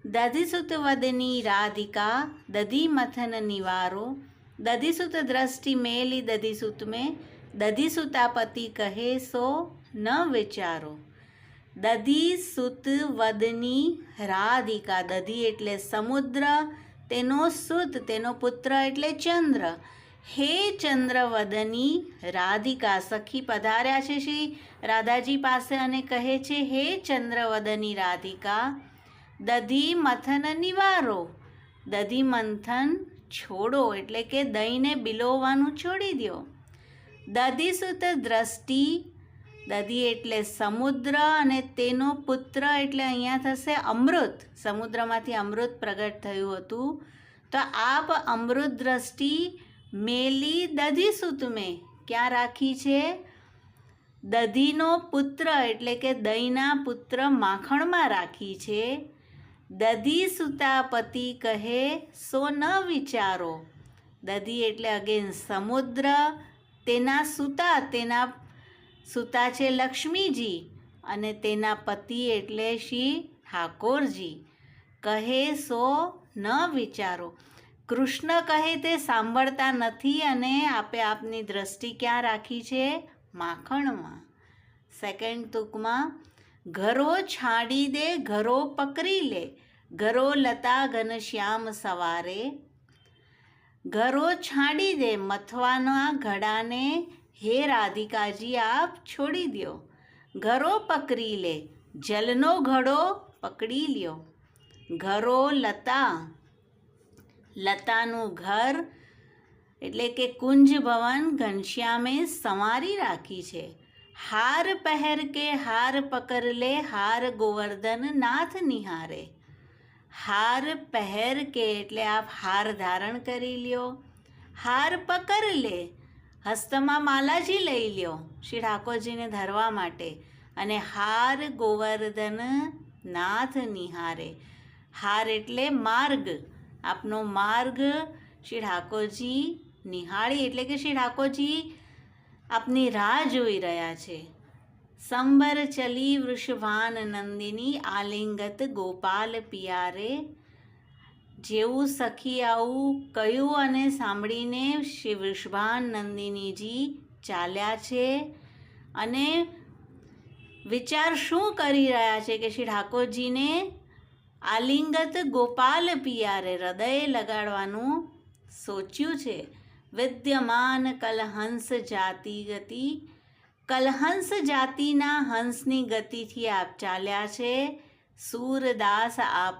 દધિસુત વદની રાધિકા દધી મથન નિવારો દધિસુત દ્રષ્ટિ મેલી દધિસુત में દધિસુતા પતિ કહે સો ન વિચારો। દધિસુત વદની રાધિકા, દધી એટલે સમુદ્ર, તેનો સુત તેનો પુત્ર એટલે ચંદ્ર। હે ચંદ્રવદની રાધિકા, સખી પધાર્યા છે શ્રી રાધાજી પાસે અને કહે છે હે ચંદ્રવદની રાધિકા દધી મથન નિવારો, દધી મંથન છોડો એટલે કે દહીંને બિલોવાનું છોડી દો। દધિસુત દ્રષ્ટિ, દધી એટલે સમુદ્ર અને તેનો પુત્ર એટલે અહીંયા થશે અમૃત, સમુદ્રમાંથી અમૃત પ્રગટ થયું હતું। તો આપ અમૃત દ્રષ્ટિ મેલી દધિસુત મેં ક્યાં રાખી છે? દધીનો પુત્ર એટલે કે દહીંના પુત્ર માખણમાં રાખી છે। દધિસુતા પતિ કહે સો ન વિચારો, દધી એટલે અગેન સમુદ્ર, તેના સુતા છે લક્ષ્મીજી અને તેના પતિ એટલે શ્રી ઠાકોરજી। કહે સો ન વિચારો, કૃષ્ણ કહે તે સાંભળતા નથી અને આપે આપની દ્રષ્ટિ ક્યાં રાખી છે? માખણમાં। સેકન્ડ તુકમાં ઘરો છાડી દે ઘરો પકડી લે, ઘરો લતા ઘનશ્યામ સવારે। ઘરો છાડી દે મથવાના ઘડાને હે રાધિકાજી આપ છોડી દો। ઘરો પકડી લે જલનો ઘડો પકડી લ્યો। ઘરો લતા, લતાનું ઘર એટલે કે કુંજ ભવન ઘનશ્યામે સંવારી રાખી છે। હાર પહેર કે હાર પકડ લે હાર ગોવર્ધન નાથ નિહારે। હાર પહેર કે એટલે આપ હાર ધારણ કરી લ્યો, હાર પકડ લે હસ્તમાં માલાજી લઈ લ્યો શ્રી ઠાકોરજીને ધરવા માટે, અને હાર ગોવર્ધન નાથ નિહારે। હાર એટલે માર્ગ, આપનો માર્ગ શ્રી ઠાકોરજી નિહાળી એટલે કે શ્રી ઠાકોરજી આપની રાહ જોઈ રહ્યા છે। સંબર ચલી વૃષભાન નંદિની આલિંગત ગોપાલ પિયારે। જેવું સખી આવું કહ્યું અને સાંભળીને શ્રી વૃષભાન નંદિનીજી ચાલ્યા છે અને વિચાર શું કરી રહ્યા છે કે શ્રી ઠાકોરજીને આલિંગત ગોપાલ પિયારે હૃદય લગાડવાનું સોચ્યું છે। વિદ્યમાન કલહંસ જાતિ ગતિ, કલહંસ જાતિના હંસની ગતિથી આપ ચાલ્યા છે। સૂરદાસ આપ